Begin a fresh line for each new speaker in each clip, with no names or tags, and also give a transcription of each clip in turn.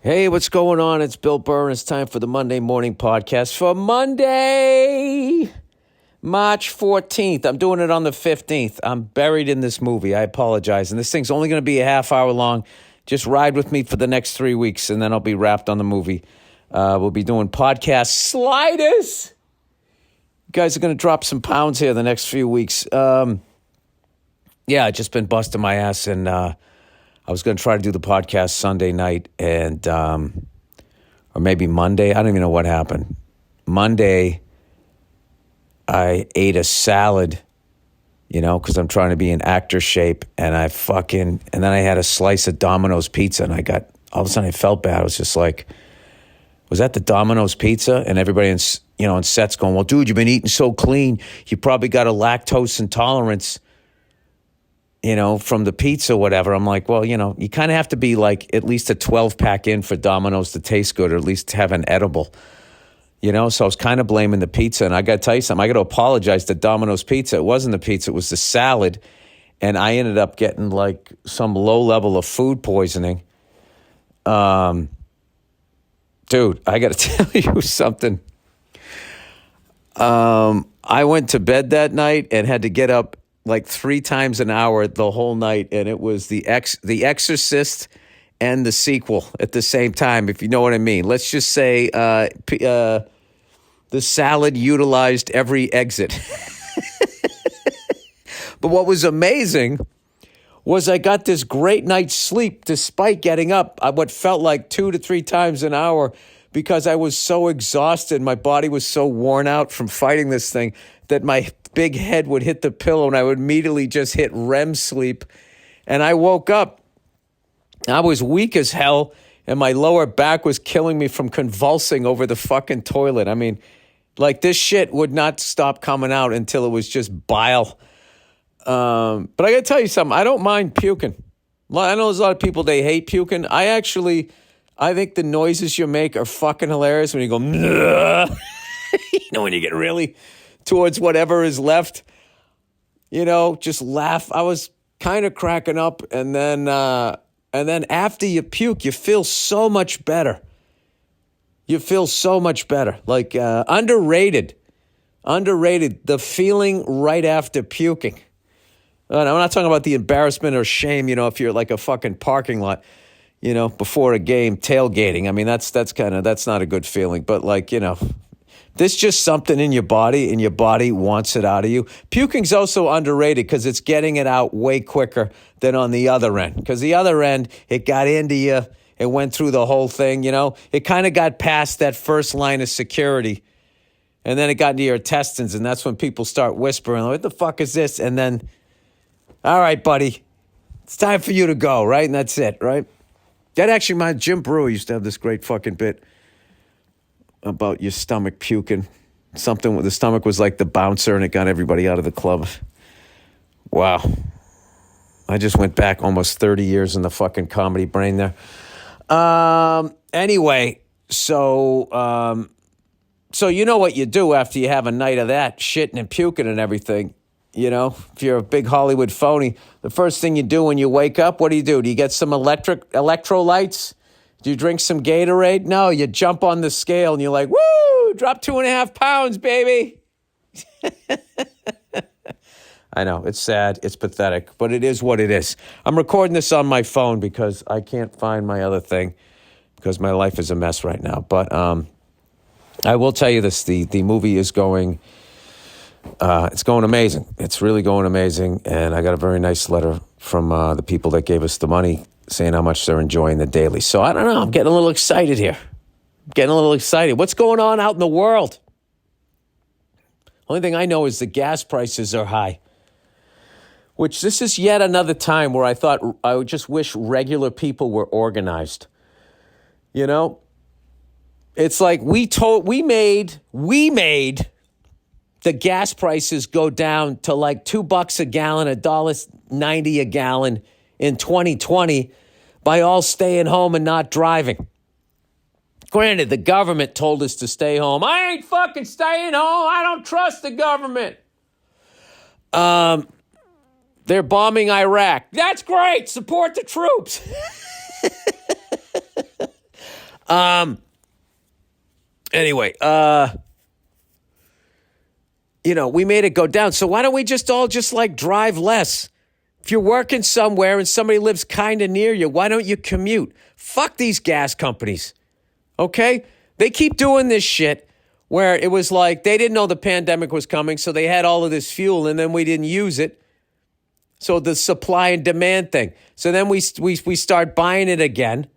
Hey, what's going on? It's Bill Burr, and it's time for the Monday Morning Podcast for Monday, March 14th. I'm doing it on the 15th. I'm buried in this movie. I apologize. And this thing's only going to be a half hour long. Just ride with me for the next 3 weeks, and then I'll be wrapped on the movie. We'll be doing podcast sliders. You guys are going to drop some pounds here the next few weeks. I just been busting my ass, and I was going to try to do the podcast Sunday night and, or maybe Monday. I don't even know what happened. Monday, I ate a salad, because I'm trying to be in actor shape. And and then I had a slice of Domino's pizza and all of a sudden I felt bad. I was just like, was that the Domino's pizza? And everybody on set's going, well, dude, you've been eating so clean. You probably got a lactose intolerance. From the pizza, whatever. I'm like, well, you kind of have to be like at least a 12-pack in for Domino's to taste good, or at least have an edible, So I was kind of blaming the pizza. And I got to tell you something, I got to apologize to Domino's Pizza. It wasn't the pizza, it was the salad. And I ended up getting like some low level of food poisoning. Dude, I got to tell you something. I went to bed that night and had to get up like 3 times an hour the whole night, and it was The Exorcist and the sequel at the same time, if you know what I mean. Let's just say the salad utilized every exit. But what was amazing was I got this great night's sleep despite getting up what felt like 2 to 3 times an hour, because I was so exhausted. My body was so worn out from fighting this thing that my big head would hit the pillow and I would immediately just hit REM sleep. And I woke up. I was weak as hell, and my lower back was killing me from convulsing over the fucking toilet. I mean, like, this shit would not stop coming out until it was just bile. But I got to tell you something. I don't mind puking. I know there's a lot of people, they hate puking. I think the noises you make are fucking hilarious when you go, when you get really towards whatever is left, just laugh. I was kind of cracking up, and then after you puke, you feel so much better. Like underrated, the feeling right after puking. I'm not talking about the embarrassment or shame, if you're like a fucking parking lot, before a game tailgating. I mean, that's not a good feeling, but like, there's just something in your body, and your body wants it out of you. Puking's also underrated because it's getting it out way quicker than on the other end. Because the other end, it got into you, it went through the whole thing, It kind of got past that first line of security, and then it got into your intestines, and that's when people start whispering, what the fuck is this? And then, all right, buddy, it's time for you to go, right? And that's it, right? That actually, Jim Brewer used to have this great fucking bit about your stomach puking. Something with the stomach was like the bouncer, and it got everybody out of the club. Wow. I just went back almost 30 years in the fucking comedy brain there. Anyway, so you know what you do after you have a night of that, shitting and puking and everything. If you're a big Hollywood phony, the first thing you do when you wake up, what do? Do you get some electrolytes? Do you drink some Gatorade? No, you jump on the scale and you're like, woo, drop 2.5 pounds, baby. I know, it's sad, it's pathetic, but it is what it is. I'm recording this on my phone because I can't find my other thing because my life is a mess right now. But I will tell you this, the movie is going, it's going amazing. It's really going amazing. And I got a very nice letter from the people that gave us the money saying how much they're enjoying the daily. So I don't know. I'm getting a little excited here. What's going on out in the world? Only thing I know is the gas prices are high. Which this is yet another time where I thought I would just wish regular people were organized. It's like we made the gas prices go down to like $2 a gallon, $1.90 a gallon in 2020 by all staying home and not driving. Granted, the government told us to stay home. I ain't fucking staying home. I don't trust the government. They're bombing Iraq. That's great. Support the troops. Anyway, we made it go down. So why don't we just all just like drive less? If you're working somewhere and somebody lives kind of near you, why don't you commute? Fuck these gas companies. Okay? They keep doing this shit where it was like they didn't know the pandemic was coming, so they had all of this fuel and then we didn't use it. So the supply and demand thing. So then we start buying it again.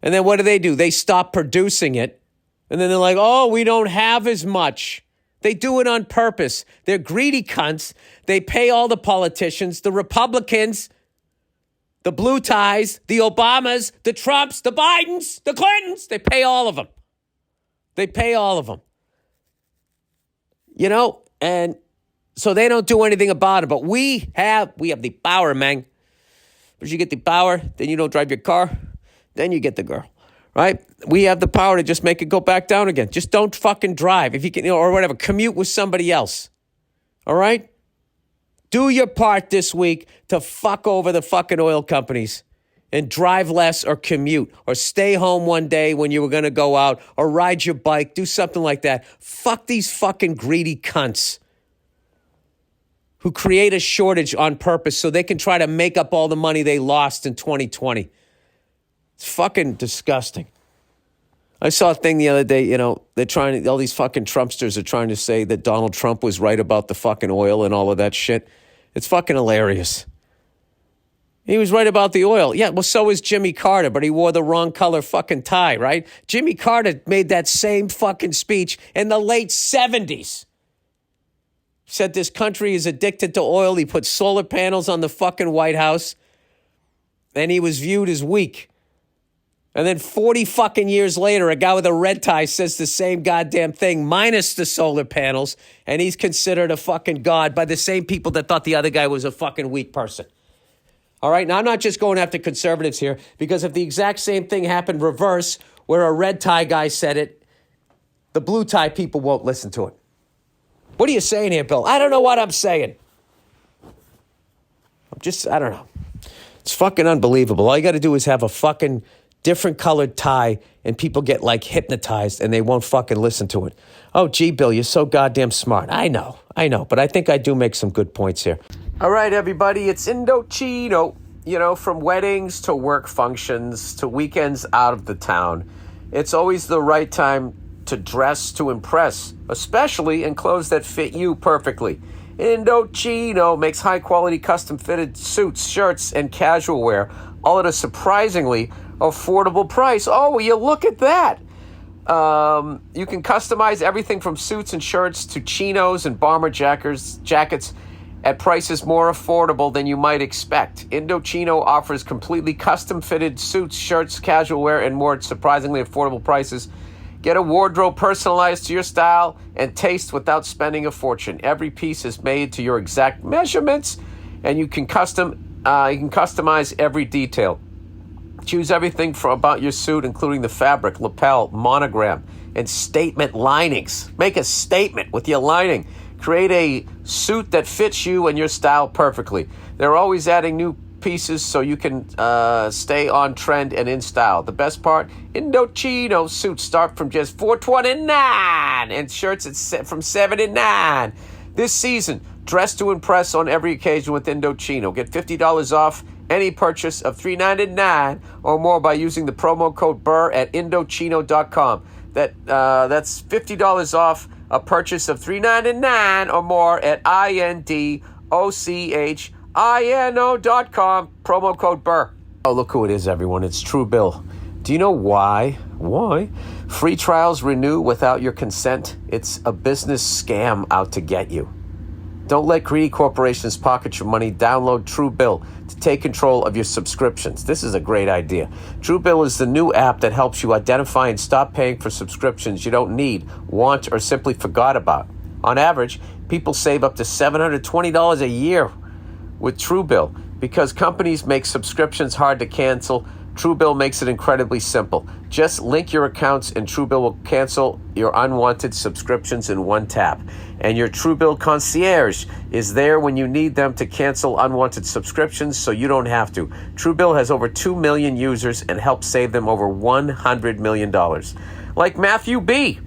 And then what do? They stop producing it. And then they're like, oh, we don't have as much. They do it on purpose. They're greedy cunts. They pay all the politicians, the Republicans, the blue ties, the Obamas, the Trumps, the Bidens, the Clintons. They pay all of them. They pay all of them. And so they don't do anything about it. But we have the power, man. But you get the power, then you don't drive your car, then you get the girl. Right? We have the power to just make it go back down again. Just don't fucking drive. If you can, or whatever, commute with somebody else. All right? Do your part this week to fuck over the fucking oil companies and drive less or commute or stay home one day when you were going to go out or ride your bike. Do something like that. Fuck these fucking greedy cunts who create a shortage on purpose so they can try to make up all the money they lost in 2020. It's fucking disgusting. I saw a thing the other day, all these fucking Trumpsters are trying to say that Donald Trump was right about the fucking oil and all of that shit. It's fucking hilarious. He was right about the oil. Yeah, well, so is Jimmy Carter, but he wore the wrong color fucking tie, right? Jimmy Carter made that same fucking speech in the late 70s. Said this country is addicted to oil. He put solar panels on the fucking White House, and he was viewed as weak. And then 40 fucking years later, a guy with a red tie says the same goddamn thing, minus the solar panels, and he's considered a fucking god by the same people that thought the other guy was a fucking weak person. All right? Now, I'm not just going after conservatives here, because if the exact same thing happened reverse, where a red tie guy said it, the blue tie people won't listen to it. What are you saying here, Bill? I don't know what I'm saying. I don't know. It's fucking unbelievable. All you got to do is have a fucking different colored tie and people get like hypnotized and they won't fucking listen to it. Oh, gee, Bill, you're so goddamn smart. I know. But I think I do make some good points here. All right, everybody, it's Indochino. From weddings to work functions to weekends out of the town. It's always the right time to dress to impress, especially in clothes that fit you perfectly. Indochino makes high-quality custom-fitted suits, shirts, and casual wear, all at a surprisingly affordable price. Oh, will you look at that? You can customize everything from suits and shirts to chinos and bomber jackets at prices more affordable than you might expect. Indochino offers completely custom-fitted suits, shirts, casual wear, and more at surprisingly affordable prices. Get a wardrobe personalized to your style and taste without spending a fortune. Every piece is made to your exact measurements, and you can customize every detail. Choose everything about your suit, including the fabric, lapel, monogram, and statement linings. Make a statement with your lining. Create a suit that fits you and your style perfectly. They're always adding new pieces so you can stay on trend and in style. The best part, Indochino suits start from just $4.29 and shirts from $79. This season, dress to impress on every occasion with Indochino. Get $50 off any purchase of $3.99 or more by using the promo code Burr at Indochino.com. That's $50 off a purchase of $3.99 or more at INDOCHINO.com. Promo code Burr. Oh, look who it is, everyone. It's True Bill. Do you know why? Why? Free trials renew without your consent. It's a business scam out to get you. Don't let greedy corporations pocket your money. Download Truebill to take control of your subscriptions. This is a great idea. Truebill is the new app that helps you identify and stop paying for subscriptions you don't need, want, or simply forgot about. On average, people save up to $720 a year with Truebill because companies make subscriptions hard to cancel. Truebill makes it incredibly simple. Just link your accounts and Truebill will cancel your unwanted subscriptions in one tap. And your Truebill concierge is there when you need them to cancel unwanted subscriptions so you don't have to. Truebill has over 2 million users and helps save them over $100 million. Like Matthew B.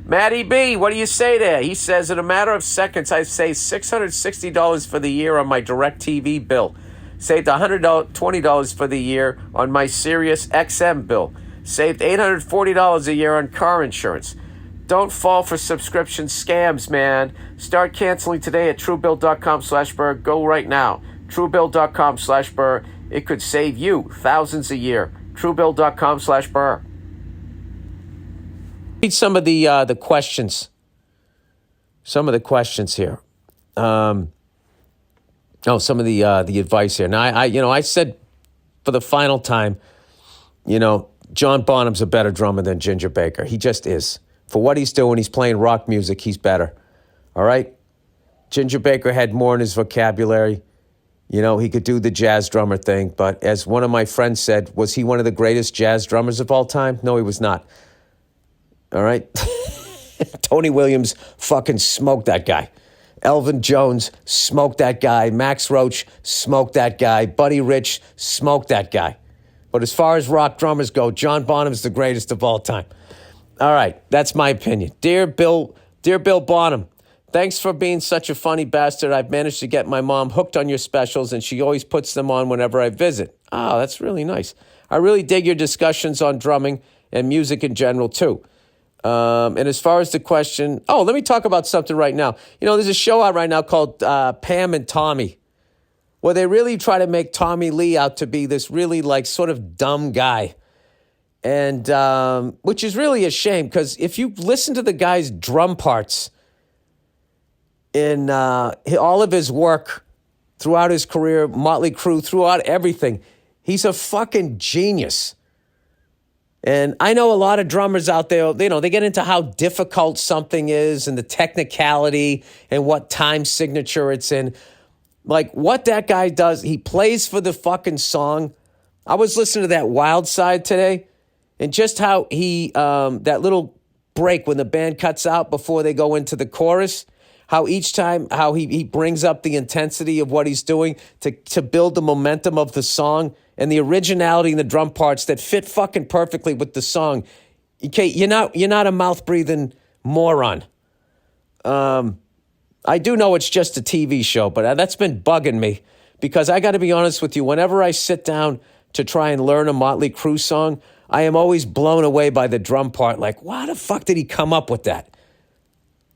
Matty B, what do you say there? He says, in a matter of seconds, I saved $660 for the year on my DirecTV bill. Saved $120 for the year on my Sirius XM bill. Saved $840 a year on car insurance. Don't fall for subscription scams, man. Start canceling today at Truebill.com/Burr. Go right now. Truebill.com/Burr. It could save you thousands a year. Truebill.com/Burr. Read some of the questions. Some of the questions here. Some of the advice here. Now, I said for the final time, John Bonham's a better drummer than Ginger Baker. He just is. For what he's doing, he's playing rock music. He's better. All right? Ginger Baker had more in his vocabulary. He could do the jazz drummer thing. But as one of my friends said, was he one of the greatest jazz drummers of all time? No, he was not. All right? Tony Williams fucking smoked that guy. Elvin Jones smoked that guy. Max Roach smoked that guy. Buddy Rich smoked that guy. But as far as rock drummers go, John Bonham's the greatest of all time. All right, that's my opinion. Dear Bill Bonham, thanks for being such a funny bastard. I've managed to get my mom hooked on your specials, and she always puts them on whenever I visit. Oh, that's really nice. I really dig your discussions on drumming and music in general, too. And as far as the question, let me talk about something right now. There's a show out right now called Pam and Tommy, where they really try to make Tommy Lee out to be this really sort of dumb guy. And which is really a shame, because if you listen to the guy's drum parts in all of his work throughout his career, Motley Crue, throughout everything, he's a fucking genius. And I know a lot of drummers out there, they get into how difficult something is and the technicality and what time signature it's in. Like what that guy does, he plays for the fucking song. I was listening to that Wild Side today, and just how he, that little break when the band cuts out before they go into the chorus, how each time, how he brings up the intensity of what he's doing to build the momentum of the song and the originality in the drum parts that fit fucking perfectly with the song. Okay, you're not a mouth-breathing moron. I do know it's just a TV show, but that's been bugging me, because I got to be honest with you, whenever I sit down to try and learn a Motley Crue song, I am always blown away by the drum part. Like, why the fuck did he come up with that?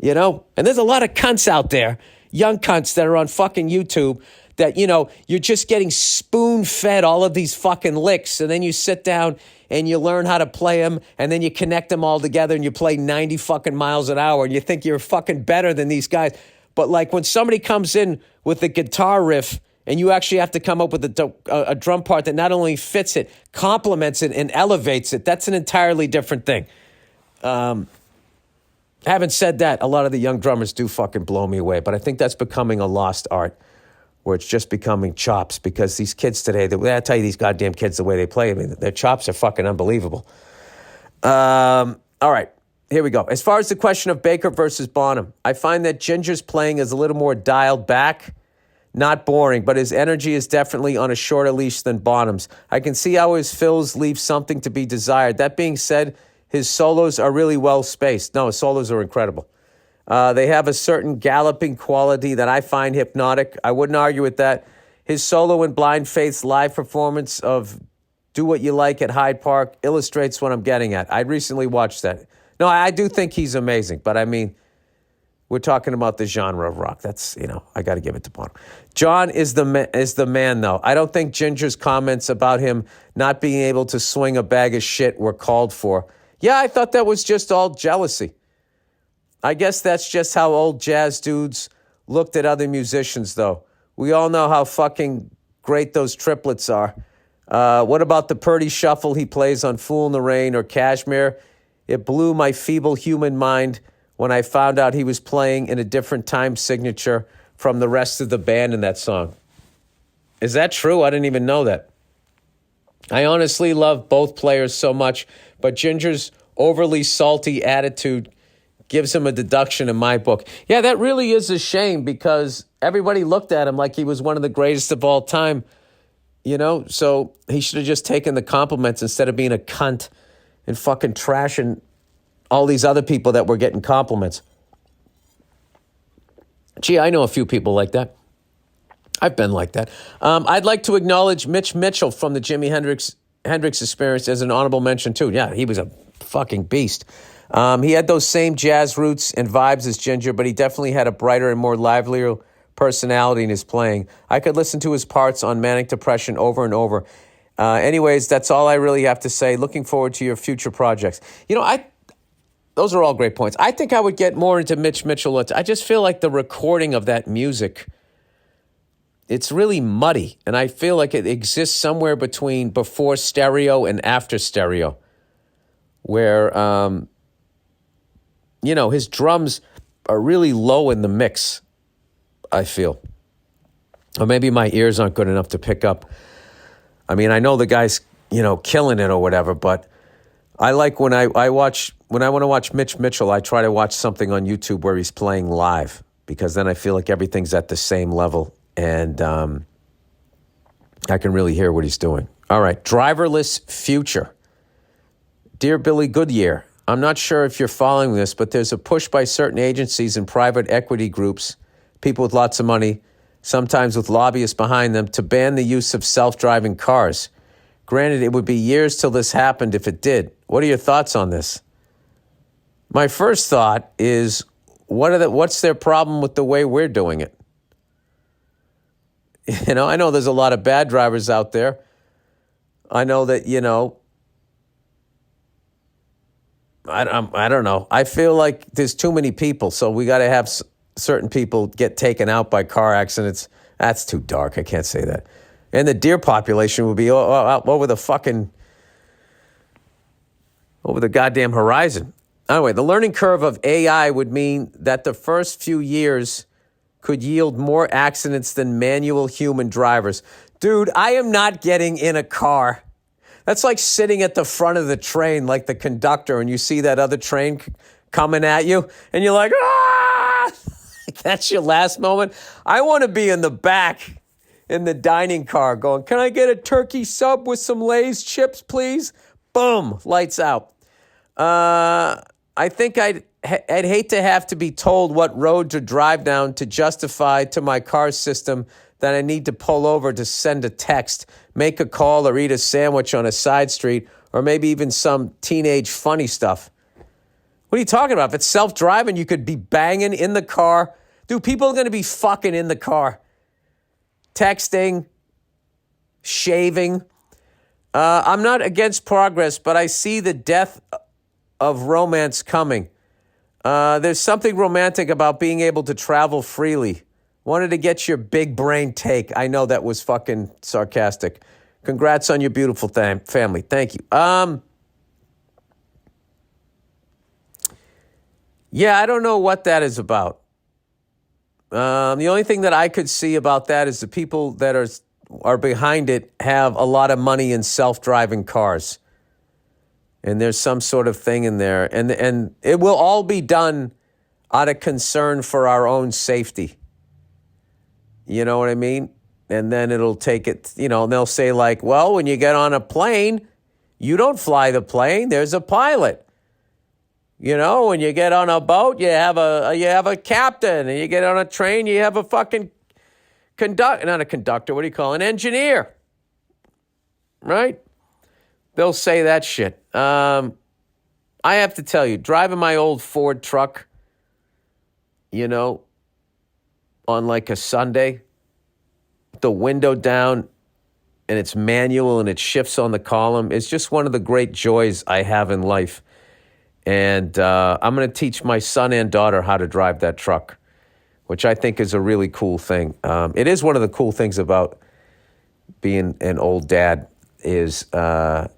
And there's a lot of cunts out there, young cunts that are on fucking YouTube that, you're just getting spoon-fed all of these fucking licks, and then you sit down and you learn how to play them, and then you connect them all together and you play 90 fucking miles an hour, and you think you're fucking better than these guys. But when somebody comes in with a guitar riff and you actually have to come up with a drum part that not only fits it, complements it, and elevates it, that's an entirely different thing. Having said that, a lot of the young drummers do fucking blow me away, but I think that's becoming a lost art, where it's just becoming chops, because these kids today, I tell you, these goddamn kids, the way they play, their chops are fucking unbelievable. All right, here we go. As far as the question of Baker versus Bonham, I find that Ginger's playing is a little more dialed back, not boring, but his energy is definitely on a shorter leash than Bonham's. I can see how his fills leave something to be desired. That being said, his solos are really well spaced. No, his solos are incredible. They have a certain galloping quality that I find hypnotic. I wouldn't argue with that. His solo in Blind Faith's live performance of Do What You Like at Hyde Park illustrates what I'm getting at. I recently watched that. No, I do think he's amazing, but I mean, we're talking about the genre of rock. That's, I got to give it to Bono. John is the man, though. I don't think Ginger's comments about him not being able to swing a bag of shit were called for. Yeah, I thought that was just all jealousy. I guess that's just how old jazz dudes looked at other musicians, though. We all know how fucking great those triplets are. What about the Purdy Shuffle he plays on Fool in the Rain or Kashmir? It blew my feeble human mind when I found out he was playing in a different time signature from the rest of the band in that song. Is that true? I didn't even know that. I honestly love both players so much, but Ginger's overly salty attitude gives him a deduction in my book. Yeah, that really is a shame because everybody looked at him like he was one of the greatest of all time, so he should have just taken the compliments instead of being a cunt and fucking trashing all these other people that were getting compliments. Gee, I know a few people like that. I've been like that. I'd like to acknowledge Mitch Mitchell from the Jimi Hendrix Experience as an honorable mention, too. Yeah, he was a fucking beast. He had those same jazz roots and vibes as Ginger, but he definitely had a brighter and more livelier personality in his playing. I could listen to his parts on Manic Depression over and over. Anyways, that's all I really have to say. Looking forward to your future projects. Those are all great points. I think I would get more into Mitch Mitchell. I just feel like the recording of that music, it's really muddy, and I feel like it exists somewhere between before stereo and after stereo, where, his drums are really low in the mix, I feel. Or maybe my ears aren't good enough to pick up. I mean, I know the guy's, killing it or whatever, but I like when I want to watch Mitch Mitchell, I try to watch something on YouTube where he's playing live, because then I feel like everything's at the same level. And I can really hear what he's doing. All right, driverless future. Dear Billy Goodyear, I'm not sure if you're following this, but there's a push by certain agencies and private equity groups, people with lots of money, sometimes with lobbyists behind them, to ban the use of self-driving cars. Granted, it would be years till this happened if it did. What are your thoughts on this? My first thought is, what's their problem with the way we're doing it? I know there's a lot of bad drivers out there. I know that, I don't know. I feel like there's too many people, so we got to have certain people get taken out by car accidents. That's too dark. I can't say that. And the deer population would be over the goddamn horizon. Anyway, the learning curve of AI would mean that the first few years could yield more accidents than manual human drivers. Dude, I am not getting in a car. That's like sitting at the front of the train like the conductor, and you see that other train coming at you, and you're like, ah! That's your last moment. I want to be in the back in the dining car going, can I get a turkey sub with some Lay's chips, please? Boom, lights out. I think I'd hate to have to be told what road to drive down to justify to my car system that I need to pull over to send a text, make a call, or eat a sandwich on a side street, or maybe even some teenage funny stuff. What are you talking about? If it's self-driving, you could be banging in the car. Dude, people are going to be fucking in the car. Texting, shaving. I'm not against progress, but I see the death of romance coming. There's something romantic about being able to travel freely. Wanted to get your big brain take. I know that was fucking sarcastic. Congrats on your beautiful family. Thank you. Yeah, I don't know what that is about. The only thing that I could see about that is the people that are behind it have a lot of money in self-driving cars. And there's some sort of thing in there. And it will all be done out of concern for our own safety. You know what I mean? And then it'll take it, and they'll say like, well, when you get on a plane, you don't fly the plane. There's a pilot. When you get on a boat, you have a captain. And you get on a train, you have a fucking not a conductor. What do you call an engineer? Right? They'll say that shit. I have to tell you, driving my old Ford truck, on like a Sunday, the window down, and it's manual and it shifts on the column. It's just one of the great joys I have in life. And I'm going to teach my son and daughter how to drive that truck, which I think is a really cool thing. It is one of the cool things about being an old dad is, you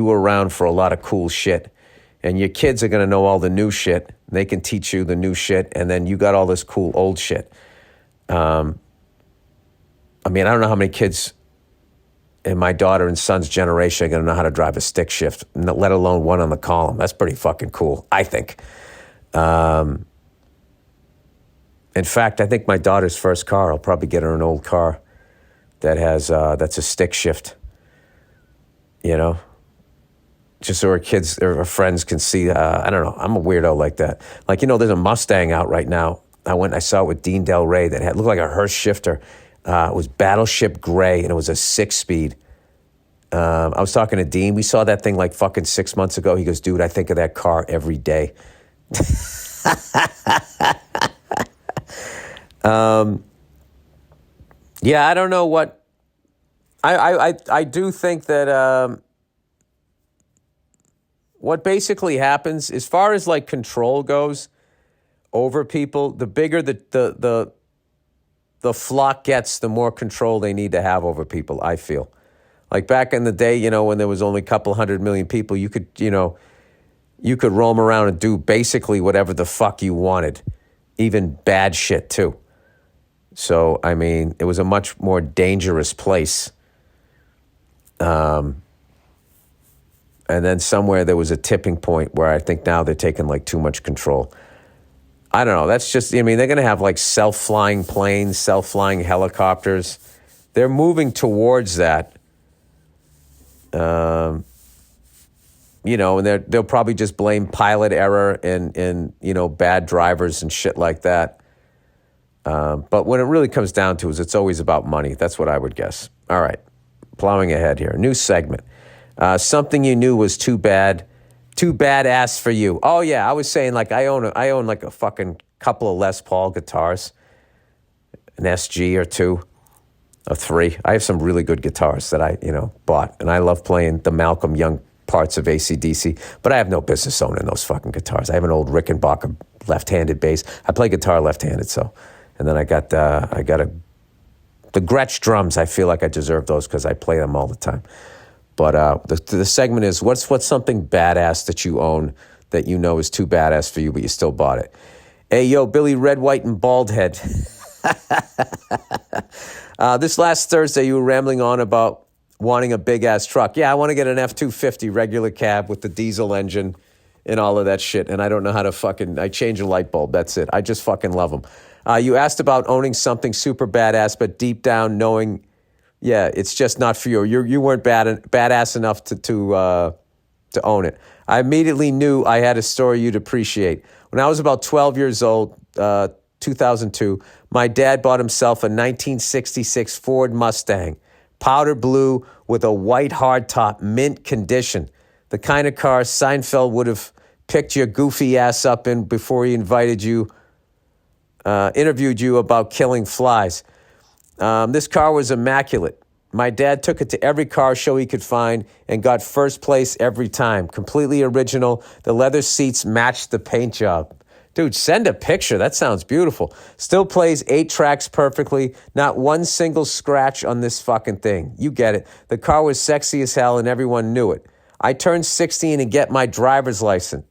were around for a lot of cool shit. And your kids are going to know all the new shit. They can teach you the new shit. And then you got all this cool old shit. I don't know how many kids in my daughter and son's generation are going to know how to drive a stick shift, let alone one on the column. That's pretty fucking cool, I think. In fact, I think my daughter's first car, I'll probably get her an old car that has that's a stick shift, you know, just so her kids or her friends can see. I don't know. I'm a weirdo like that. Like, you know, there's a Mustang out right now. I went and I saw it with Dean Del Rey that looked like a hearse shifter. It was Battleship Gray, and it was a 6-speed. I was talking to Dean. We saw that thing like fucking 6 months ago. He goes, dude, I think of that car every day. Yeah, I don't know what. I do think that what basically happens, as far as like control goes over people, the bigger the flock gets, the more control they need to have over people, I feel. Like back in the day, you know, when there was only a couple 100 million people, you could roam around and do basically whatever the fuck you wanted, even bad shit too. So, I mean, it was a much more dangerous place. And then somewhere there was a tipping point where I think now they're taking like too much control. I don't know. That's just, I mean, they're going to have like self-flying planes, self-flying helicopters. They're moving towards that. You know, and they'll probably just blame pilot error and you know, bad drivers and shit like that. But when it really comes down to it, it's always about money. That's what I would guess. All right, plowing ahead here. New segment. Something you knew was too badass for you. Oh yeah, I was saying like I own like a fucking couple of Les Paul guitars, an SG or two, or three. I have some really good guitars that I bought, and I love playing the Malcolm Young parts of AC/DC. But I have no business owning those fucking guitars. I have an old Rickenbacker left-handed bass. I play guitar left-handed, so. And then I got the Gretsch drums. I feel like I deserve those because I play them all the time. But the segment is, what's something badass that you own that you know is too badass for you, but you still bought it? Hey, yo, Billy Red, White, and Baldhead. This last Thursday, you were rambling on about wanting a big-ass truck. Yeah, I want to get an F-250 regular cab with the diesel engine and all of that shit. And I don't know how to I change a light bulb. That's it. I just fucking love them. You asked about owning something super badass, but deep down knowing, yeah, it's just not for you. You weren't badass enough to own it. I immediately knew I had a story you'd appreciate. When I was about 12 years old, 2002, my dad bought himself a 1966 Ford Mustang, powder blue with a white hardtop, mint condition. The kind of car Seinfeld would have picked your goofy ass up in before he interviewed you about killing flies. This car was immaculate. My dad took it to every car show he could find and got first place every time. Completely original. The leather seats matched the paint job. Dude, send a picture. That sounds beautiful. Still plays 8 tracks perfectly. Not one single scratch on this fucking thing. You get it. The car was sexy as hell and everyone knew it. I turned 16 and get my driver's license.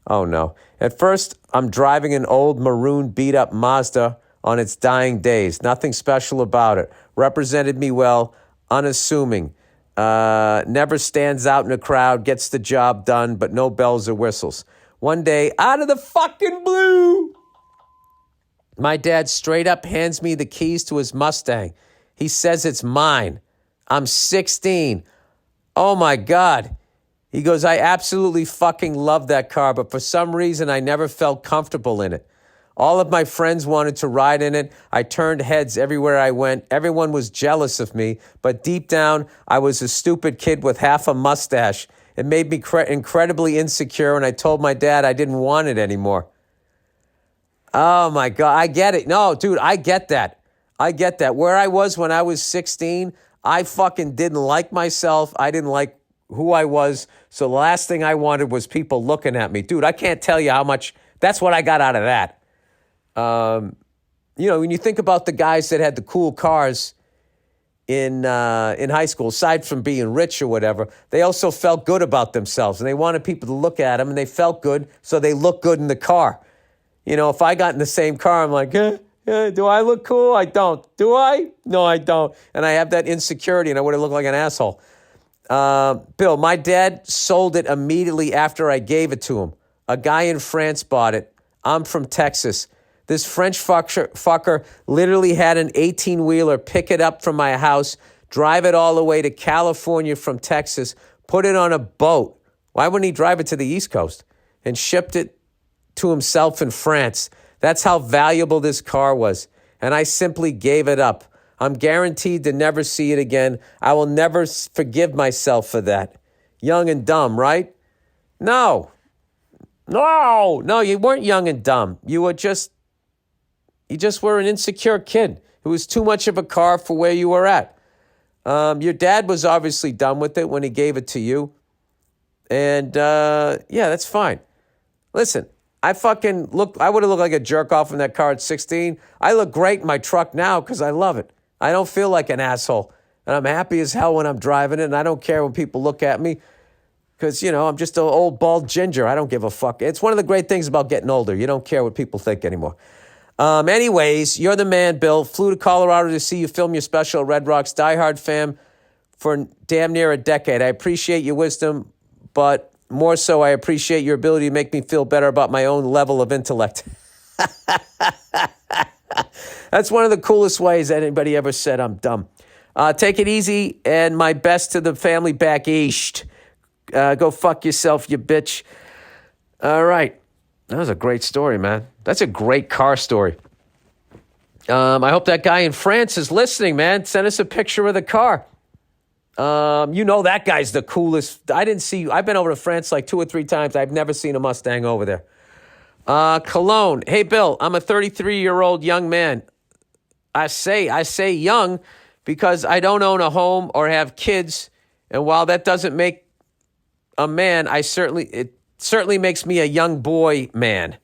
Oh no. At first, I'm driving an old maroon beat-up Mazda on its dying days. Nothing special about it. Represented me well, unassuming. Never stands out in a crowd, gets the job done, but no bells or whistles. One day, out of the fucking blue, my dad straight up hands me the keys to his Mustang. He says it's mine. I'm 16. Oh my God. He goes, I absolutely fucking love that car, but for some reason I never felt comfortable in it. All of my friends wanted to ride in it. I turned heads everywhere I went. Everyone was jealous of me, but deep down, I was a stupid kid with half a mustache. It made me incredibly insecure, and I told my dad I didn't want it anymore. Oh my God, I get it. No, dude, I get that. I get that. Where I was when I was 16, I fucking didn't like myself. I didn't like who I was. So the last thing I wanted was people looking at me. Dude, I can't tell you how much, that's what I got out of that. When you think about the guys that had the cool cars in high school, aside from being rich or whatever, they also felt good about themselves and they wanted people to look at them and they felt good. So they looked good in the car. You know, if I got in the same car, I'm like, Do I look cool? I don't. Do I? No, I don't. And I have that insecurity, and I would have looked like an asshole. Bill, my dad sold it immediately after I gave it to him. A guy in France bought it. I'm from Texas. This French fucker literally had an 18-wheeler pick it up from my house, drive it all the way to California from Texas, put it on a boat. Why wouldn't he drive it to the East Coast? And shipped it to himself in France. That's how valuable this car was. And I simply gave it up. I'm guaranteed to never see it again. I will never forgive myself for that. Young and dumb, right? No, you weren't young and dumb. You just were an insecure kid. It was too much of a car for where you were at. Your dad was obviously done with it when he gave it to you. And, yeah, that's fine. Listen, I would have looked like a jerk off in that car at 16. I look great in my truck now because I love it. I don't feel like an asshole. And I'm happy as hell when I'm driving it. And I don't care when people look at me because, I'm just an old bald ginger. I don't give a fuck. It's one of the great things about getting older. You don't care what people think anymore. Anyways, you're the man, Bill. Flew to Colorado to see you film your special at Red Rocks. Diehard fan for damn near a decade. I appreciate your wisdom, but more so, I appreciate your ability to make me feel better about my own level of intellect. That's one of the coolest ways that anybody ever said I'm dumb. Take it easy, and my best to the family back east. Go fuck yourself, you bitch. All right. That was a great story, man. That's a great car story. I hope that guy in France is listening, man. Send us a picture of the car. That guy's the coolest. I've been over to France like 2 or 3 times. I've never seen a Mustang over there. Cologne. Hey, Bill, I'm a 33-year-old young man. I say young because I don't own a home or have kids. And while that doesn't make a man, it certainly makes me a young boy man.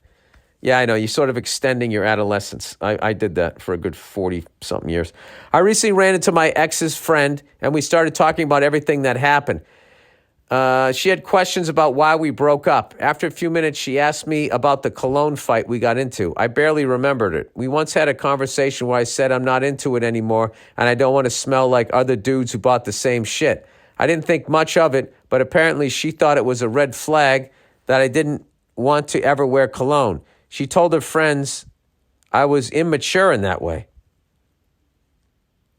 Yeah, I know. You're sort of extending your adolescence. I did that for a good 40-something years. I recently ran into my ex's friend, and we started talking about everything that happened. She had questions about why we broke up. After a few minutes, she asked me about the Cologne fight we got into. I barely remembered it. We once had a conversation where I said I'm not into it anymore, and I don't want to smell like other dudes who bought the same shit. I didn't think much of it, but apparently she thought it was a red flag that I didn't want to ever wear cologne. She told her friends I was immature in that way.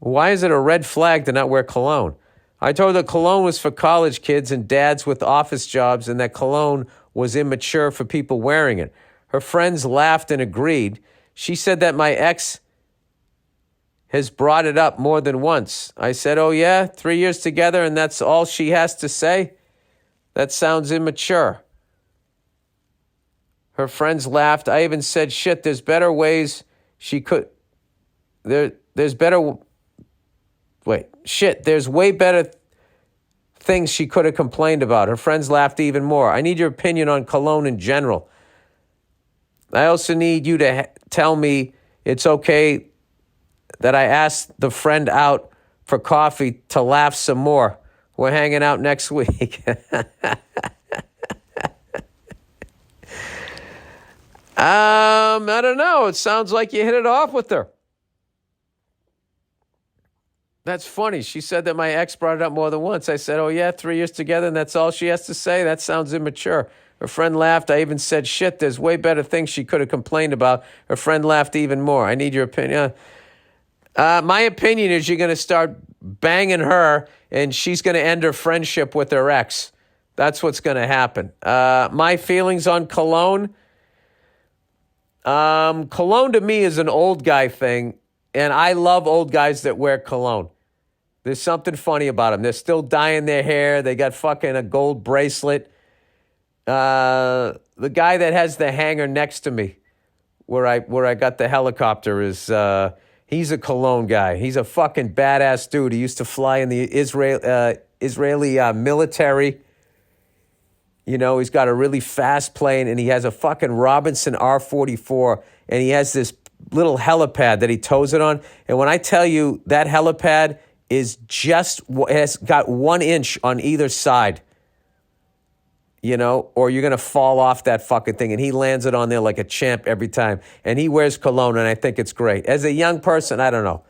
Why is it a red flag to not wear cologne? I told her cologne was for college kids and dads with office jobs and that cologne was immature for people wearing it. Her friends laughed and agreed. She said that my ex has brought it up more than once. I said, oh yeah, 3 years together and that's all she has to say? That sounds immature. Her friends laughed. I even said, shit, there's better ways she could... There's way better things she could have complained about. Her friends laughed even more. I need your opinion on cologne in general. I also need you to tell me it's okay that I asked the friend out for coffee to laugh some more. We're hanging out next week. I don't know. It sounds like you hit it off with her. That's funny. She said that my ex brought it up more than once. I said, oh yeah, 3 years together and that's all she has to say? That sounds immature. Her friend laughed. I even said, shit, there's way better things she could have complained about. Her friend laughed even more. I need your opinion. My opinion is you're going to start banging her and she's going to end her friendship with her ex. That's what's going to happen. My feelings on cologne. Cologne to me is an old guy thing, and I love old guys that wear cologne. There's something funny about them. They're still dyeing their hair. They got fucking a gold bracelet. The guy that has the hanger next to me, where I got the helicopter, is he's a cologne guy. He's a fucking badass dude. He used to fly in the Israeli military. You know, he's got a really fast plane, and he has a fucking Robinson R-44, and he has this little helipad that he tows it on. And when I tell you that helipad is it has got 1 inch on either side. or you're going to fall off that fucking thing. And he lands it on there like a champ every time. And he wears cologne, and I think it's great. As a young person, I don't know.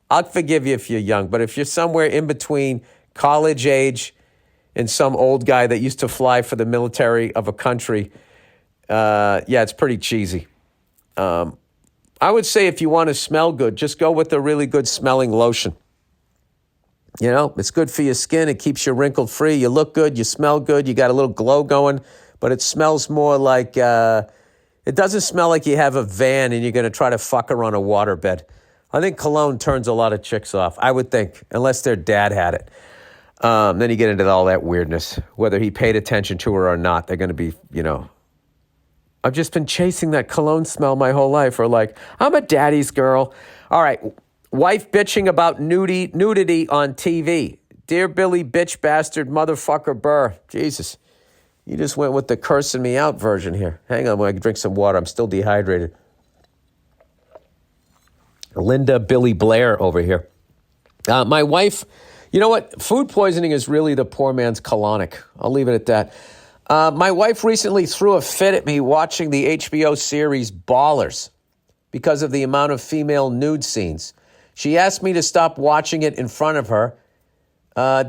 I'll forgive you if you're young, but if you're somewhere in between college age and some old guy that used to fly for the military of a country, it's pretty cheesy. I would say if you want to smell good, just go with a really good smelling lotion. It's good for your skin. It keeps you wrinkle free. You look good. You smell good. You got a little glow going, but it smells more like, it doesn't smell like you have a van and you're going to try to fuck her on a waterbed. I think cologne turns a lot of chicks off, I would think, unless their dad had it. Then you get into all that weirdness. Whether he paid attention to her or not, they're going to be, I've just been chasing that cologne smell my whole life. Or like, I'm a daddy's girl. All right, wife bitching about nudity on TV. Dear Billy, bitch, bastard, motherfucker, Burr. Jesus, you just went with the cursing me out version here. Hang on, I can drink some water. I'm still dehydrated. Linda Billy Blair over here. My wife, you know what? Food poisoning is really the poor man's colonic. I'll leave it at that. My wife recently threw a fit at me watching the HBO series Ballers because of the amount of female nude scenes. She asked me to stop watching it in front of her.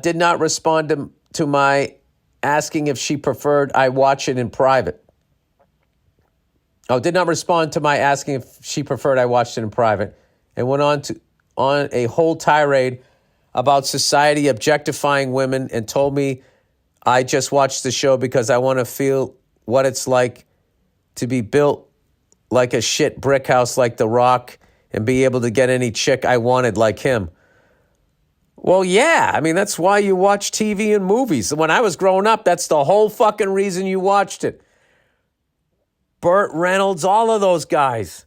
Did not respond to my asking if she preferred I watch it in private. Did not respond to my asking if she preferred I watched it in private. And went on a whole tirade about society objectifying women and told me I just watched the show because I want to feel what it's like to be built like a shit brick house like The Rock and be able to get any chick I wanted like him. Well, yeah. I mean, that's why you watch TV and movies. When I was growing up, that's the whole fucking reason you watched it. Burt Reynolds, all of those guys.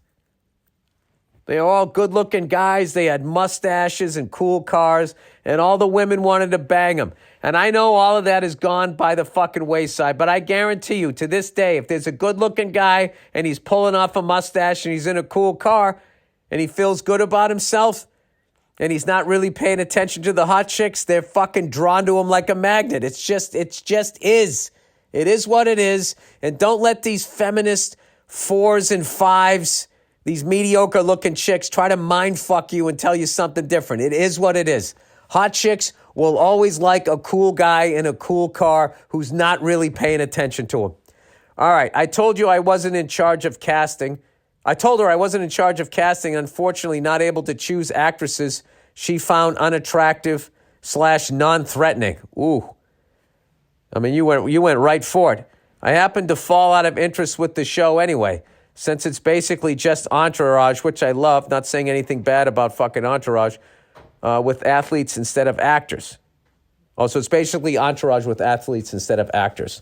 They were all good-looking guys. They had mustaches and cool cars, and all the women wanted to bang them. And I know all of that is gone by the fucking wayside, but I guarantee you, to this day, if there's a good-looking guy and he's pulling off a mustache and he's in a cool car and he feels good about himself and he's not really paying attention to the hot chicks, they're fucking drawn to him like a magnet. It just is. It is what it is. And don't let these feminist 4s and 5s, these mediocre-looking chicks, try to mind fuck you and tell you something different. It is what it is. Hot chicks will always like a cool guy in a cool car who's not really paying attention to him. All right, I told you I wasn't in charge of casting. I told her I wasn't in charge of casting, unfortunately not able to choose actresses she found unattractive / non-threatening. Ooh. I mean, you went right for it. I happened to fall out of interest with the show anyway, since it's basically just Entourage, which I love, not saying anything bad about fucking Entourage, with athletes instead of actors. So it's basically Entourage with athletes instead of actors.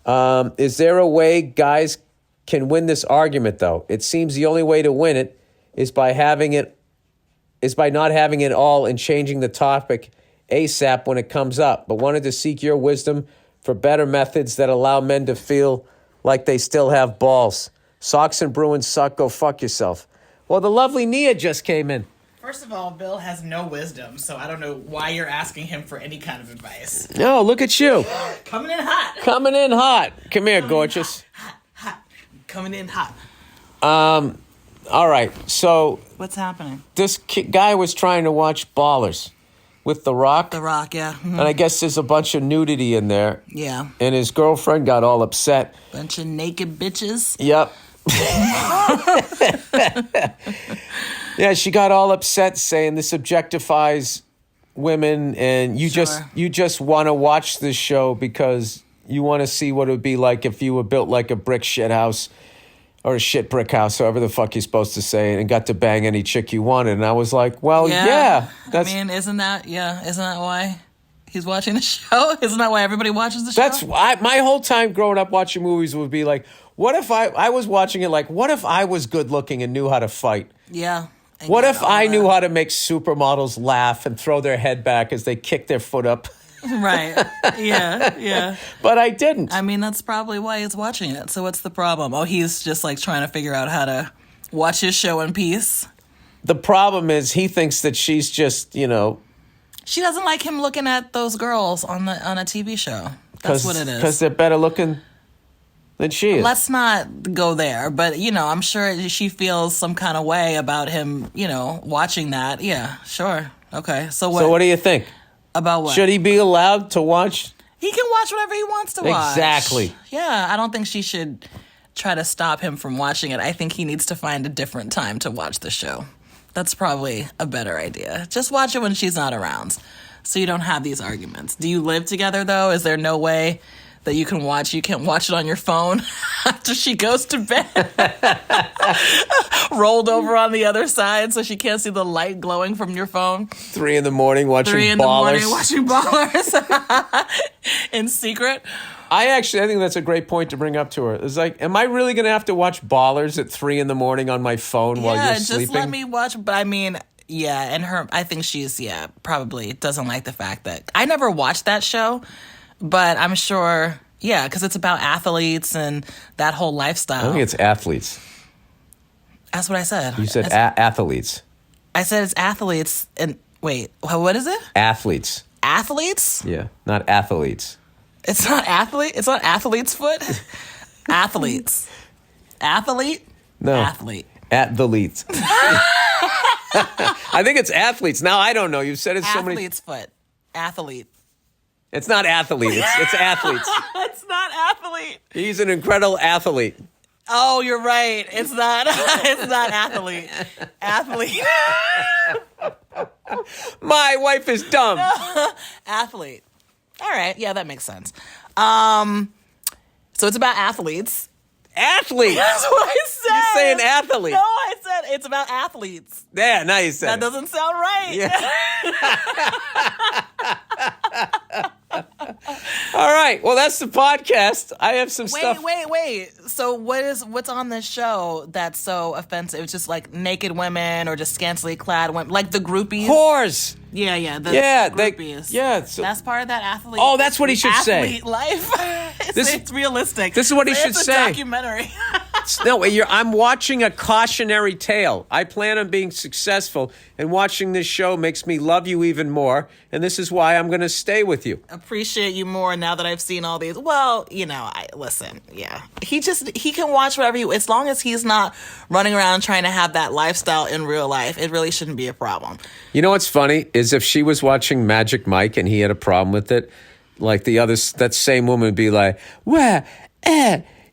Is there a way guys can win this argument, though? It seems the only way to win it is by not having it all and changing the topic ASAP when it comes up, but wanted to seek your wisdom for better methods that allow men to feel like they still have balls. Sox and Bruins suck. Go fuck yourself. Well, the lovely Nia just came in.
First of all, Bill has no wisdom, so I don't know why you're asking him for any kind of advice.
No, look at you.
Coming in hot.
Coming in hot. Come here, gorgeous.
Hot. Coming in hot.
All right, so...
What's happening?
This guy was trying to watch Ballers with The Rock.
The Rock, yeah. Mm-hmm.
And I guess there's a bunch of nudity in there.
Yeah.
And his girlfriend got all upset.
Bunch of naked bitches.
Yep. Yeah, she got all upset saying this objectifies women and you just want to watch this show because you want to see what it would be like if you were built like a brick shit house or a shit brick house, however the fuck you're supposed to say it, and got to bang any chick you wanted. And I was like, well, yeah.
Isn't that why he's watching the show? Isn't that why everybody watches the show?
That's why my whole time growing up watching movies would be like, what if I was watching it like, what if I was good looking and knew how to fight?
Yeah.
What if I knew how to make supermodels laugh and throw their head back as they kick their foot up?
Right. Yeah.
But I didn't.
I mean, that's probably why he's watching it. So what's the problem? Oh, he's just like trying to figure out how to watch his show in peace.
The problem is he thinks that she's just,
She doesn't like him looking at those girls on a TV show. That's what it is.
Because they're better looking than she is.
Let's not go there, but, I'm sure she feels some kind of way about him, watching that. Yeah, sure. Okay, so what?
So what do you think?
About what?
Should he be allowed to watch?
He can watch whatever he wants to watch.
Exactly.
Yeah, I don't think she should try to stop him from watching it. I think he needs to find a different time to watch the show. That's probably a better idea. Just watch it when she's not around, so you don't have these arguments. Do you live together, though? Is there no way that you can't watch it on your phone after she goes to bed? Rolled over on the other side so she can't see the light glowing from your phone.
3 a.m. watching
3 a.m. watching Ballers in secret.
I think that's a great point to bring up to her. It's like, am I really going to have to watch Ballers at 3 a.m. on my phone while you're sleeping?
Yeah, just let me watch. But I mean, yeah, and I think she's, probably doesn't like the fact that I never watched that show, but I'm sure, because it's about athletes and that whole lifestyle.
I think it's athletes.
That's what I said.
You said athletes.
I said it's athletes. And wait, what is it?
Athletes.
Athletes?
Yeah, not athletes.
It's not athlete. It's not athlete's foot. Athletes. Athlete?
No.
Athlete.
Athletes. I think it's athletes. Now I don't know. You've said it so many.
Athlete's foot. Athlete.
It's not athlete. It's athletes.
It's not athlete.
He's an incredible athlete.
Oh, you're right. It's not. It's not athlete. Athlete.
My wife is dumb.
Athlete. All right. Yeah, that makes sense. So it's about athletes.
Athletes.
That's what I said.
You're saying athlete.
No, I said it's about athletes.
Yeah, now you said
that doesn't sound right.
Yeah. All right. Well, that's the podcast. I have some stuff.
Wait. So what's on this show that's so offensive? It's just like naked women or just scantily clad women, like the groupies.
Whores.
Yeah. The groupies. So, that's part of that athlete.
Oh, that's what he should say.
Athlete life. It's realistic.
This is what he should
it's a
say.
Documentary.
No, I'm watching a cautionary tale. I plan on being successful, and watching this show makes me love you even more, and this is why I'm going to stay with you.
Appreciate you more now that I've seen all these. Well, listen, yeah. He can watch whatever as long as he's not running around trying to have that lifestyle in real life, it really shouldn't be a problem. You
know what's funny is if she was watching Magic Mike and he had a problem with it, like that same woman would be like, well,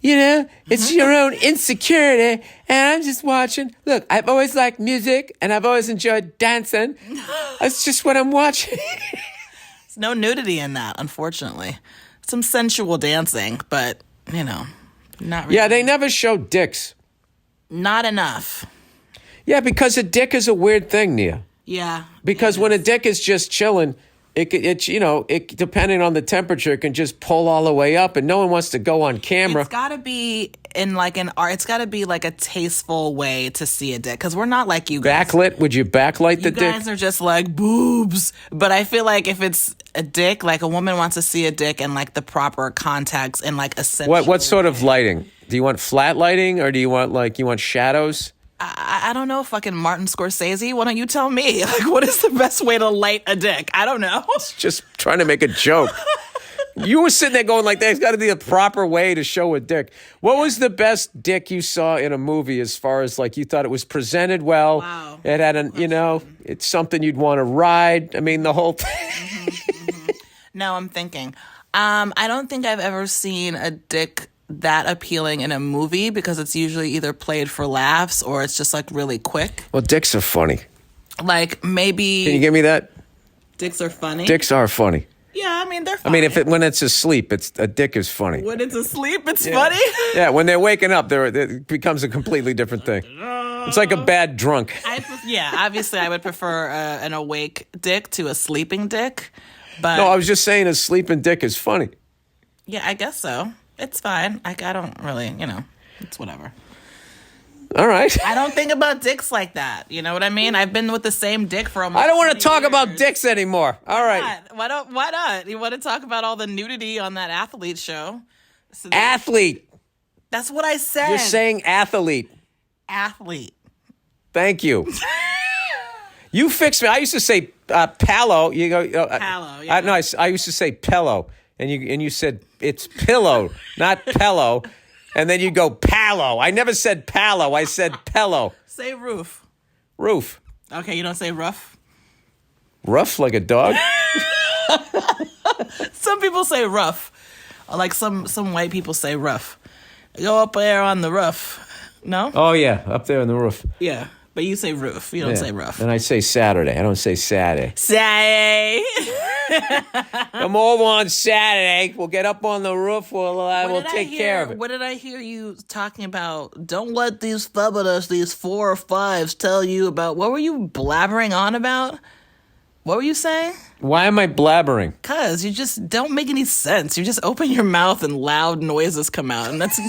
it's your own insecurity, and I'm just watching. Look, I've always liked music, and I've always enjoyed dancing. That's just what I'm watching.
There's no nudity in that, unfortunately. Some sensual dancing, but, not really.
Yeah, they never show dicks.
Not enough.
Yeah, because a dick is a weird thing, Nia.
Yeah.
Because when a dick is just chilling, it depending on the temperature, it can just pull all the way up, and no one wants to go on camera.
It's got to be in like an art. It's got to be like a tasteful way to see a dick, because we're not like you guys.
Backlit? Would you backlight the dick?
You guys are just like boobs. But I feel like if it's a dick, like a woman wants to see a dick in like the proper context and like a sensual
What sort of lighting? Do you want flat lighting, or do you want shadows?
I don't know, fucking Martin Scorsese. Why don't you tell me? Like, what is the best way to light a dick? I don't know.
Just trying to make a joke. You were sitting there going like, there's got to be a proper way to show a dick. What was the best dick you saw in a movie as far as like you thought it was presented well?
Wow.
It had it's something you'd want to ride. I mean, the whole thing.
Mm-hmm. No, I'm thinking. I don't think I've ever seen a dick that appealing in a movie, because it's usually either played for laughs or it's just like really quick.
Well, dicks are funny.
Like maybe.
Can you give me that?
Dicks are funny.
Dicks are funny.
Yeah, I mean they're funny.
I mean, when it's asleep, a dick is funny.
When it's asleep, it's funny.
Yeah, when they're waking up, it becomes a completely different thing. It's like a bad drunk.
Obviously, I would prefer an awake dick to a sleeping dick. But
no, I was just saying a sleeping dick is funny.
Yeah, I guess so. It's fine. I don't really, it's whatever.
All right.
I don't think about dicks like that. You know what I mean? I've been with the same dick for almost
I don't want to talk
years.
about dicks anymore. All right.
Why not? You want to talk about all the nudity on that athlete show?
Athlete.
That's what I said.
You're saying athlete.
Athlete.
Thank you. You fixed me. I used to say palo. You go.
Palo. Yeah.
I used to say pillow. and you said it's pillow, not pillow, and then you go palo. I never said palo. I said pillow.
Say roof.
Roof.
Okay, you don't say rough?
Rough like a dog?
Some people say rough. Like some white people say rough. Go up there on the roof. No?
Oh, yeah, up there on the roof.
Yeah, but you say roof. You don't say rough.
And I say Saturday. I don't say Saturday.
Saturday.
Come over on Saturday. We'll get up on the roof. We'll take care of it.
What did I hear you talking about? Don't let these feminists, these 4 or 5s, tell you about. What were you blabbering on about? What were you saying?
Why am I blabbering?
Because you just don't make any sense. You just open your mouth and loud noises come out. And it's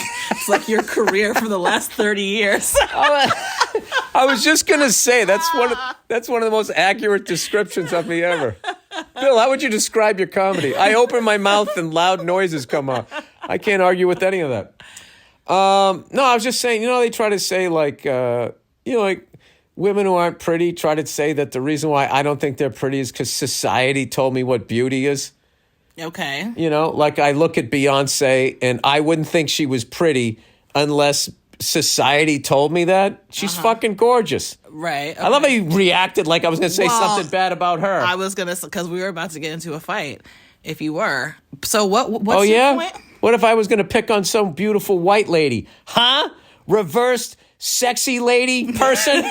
like your career for the last 30 years.
I was just going to say, that's one of the most accurate descriptions of me ever. Bill, how would you describe your comedy? I open my mouth and loud noises come out. I can't argue with any of that. No, I was just saying, they try to say like women who aren't pretty try to say that the reason why I don't think they're pretty is because society told me what beauty is.
Okay.
Like I look at Beyonce and I wouldn't think she was pretty unless society told me that. She's fucking gorgeous.
Right. Okay.
I love how you reacted like I was going to say something bad about her.
I was going to, because we were about to get into a fight, if you were. So what's your point?
What if I was going to pick on some beautiful white lady? Huh? Reversed sexy lady person?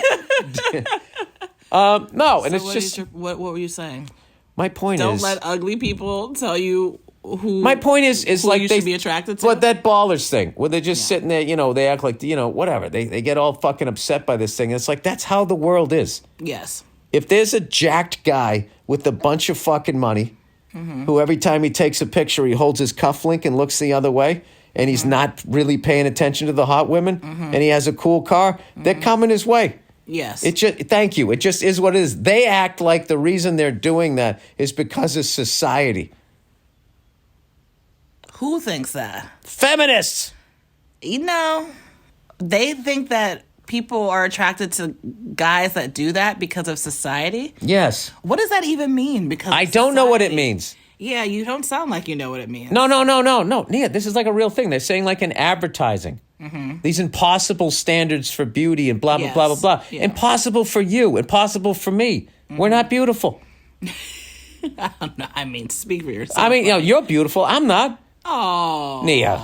No, and
so
it's just...
what were you saying?
My point
Don't
is...
let ugly people tell you who...
My point is
who
like
you should be attracted to.
But that ballers thing, where they're just sitting there, they act like, whatever. They get all fucking upset by this thing. It's like, that's how the world is.
Yes.
If there's a jacked guy with a bunch of fucking money, who every time he takes a picture, he holds his cufflink and looks the other way, and he's not really paying attention to the hot women, and he has a cool car, they're coming his way.
Yes.
Thank you. It just is what it is. They act like the reason they're doing that is because of society.
Who thinks that?
Feminists.
They think that people are attracted to guys that do that because of society.
Yes.
What does that even mean? Because
I don't know what it means.
Yeah, you don't sound like you know what it means.
No. Nia, this is like a real thing. They're saying like in advertising. These impossible standards for beauty and blah, blah, blah, blah, blah.
Yes.
Impossible for you. Impossible for me. We're not beautiful.
I don't know. I mean, speak for yourself.
I mean, you're beautiful. I'm not.
Oh.
Nia.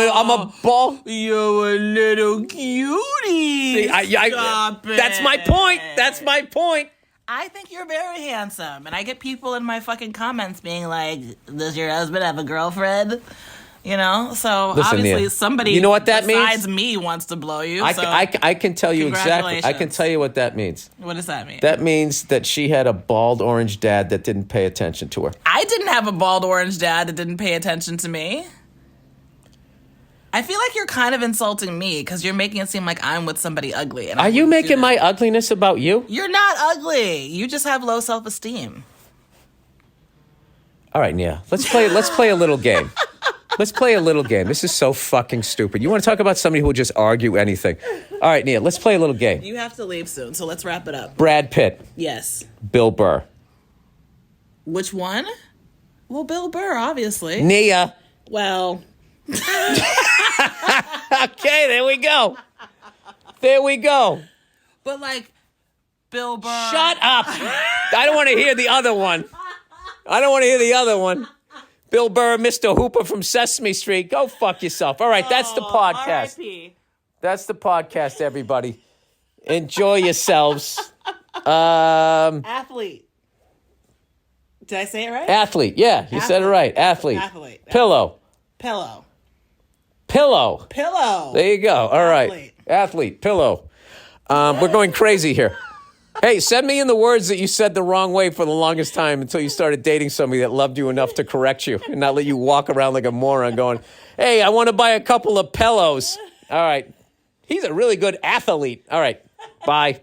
I'm a ball.
You're a little cutie. Stop it.
That's my point. That's my point.
I think you're very handsome. And I get people in my fucking comments being like, does your husband have a girlfriend? So
Listen,
obviously
Nia,
somebody
you know what that
besides
means?
me wants to blow you.
I can tell you exactly. I can tell you what that means.
What does that mean?
That means that she had a bald orange dad that didn't pay attention to her.
I didn't have a bald orange dad that didn't pay attention to me. I feel like you're kind of insulting me because you're making it seem like I'm with somebody ugly. And
Are you making my ugliness about you?
You're not ugly. You just have low self-esteem.
All right, Nia. Let's play a little game. Let's play a little game. This is so fucking stupid. You want to talk about somebody who will just argue anything? All right, Nia. Let's play a little game.
You have to leave soon, so let's wrap it up.
Brad Pitt.
Yes.
Bill Burr.
Which one? Well, Bill Burr, obviously.
Nia.
Well.
Okay, there we go. There we go.
But like, Bill Burr.
Shut up. I don't want to hear the other one. Bill Burr, Mr. Hooper from Sesame Street. Go fuck yourself. All right, that's the podcast.
R.I.P.
That's the podcast, everybody. Enjoy yourselves.
Athlete. Did I say it right?
Athlete. Yeah, you said it right. Athlete. Pillow.
Pillow.
There you go. All right. Athlete. Pillow. We're going crazy here. Hey, send me in the words that you said the wrong way for the longest time until you started dating somebody that loved you enough to correct you and not let you walk around like a moron going, hey, I want to buy a couple of pillows. All right. He's a really good athlete. All right. Bye.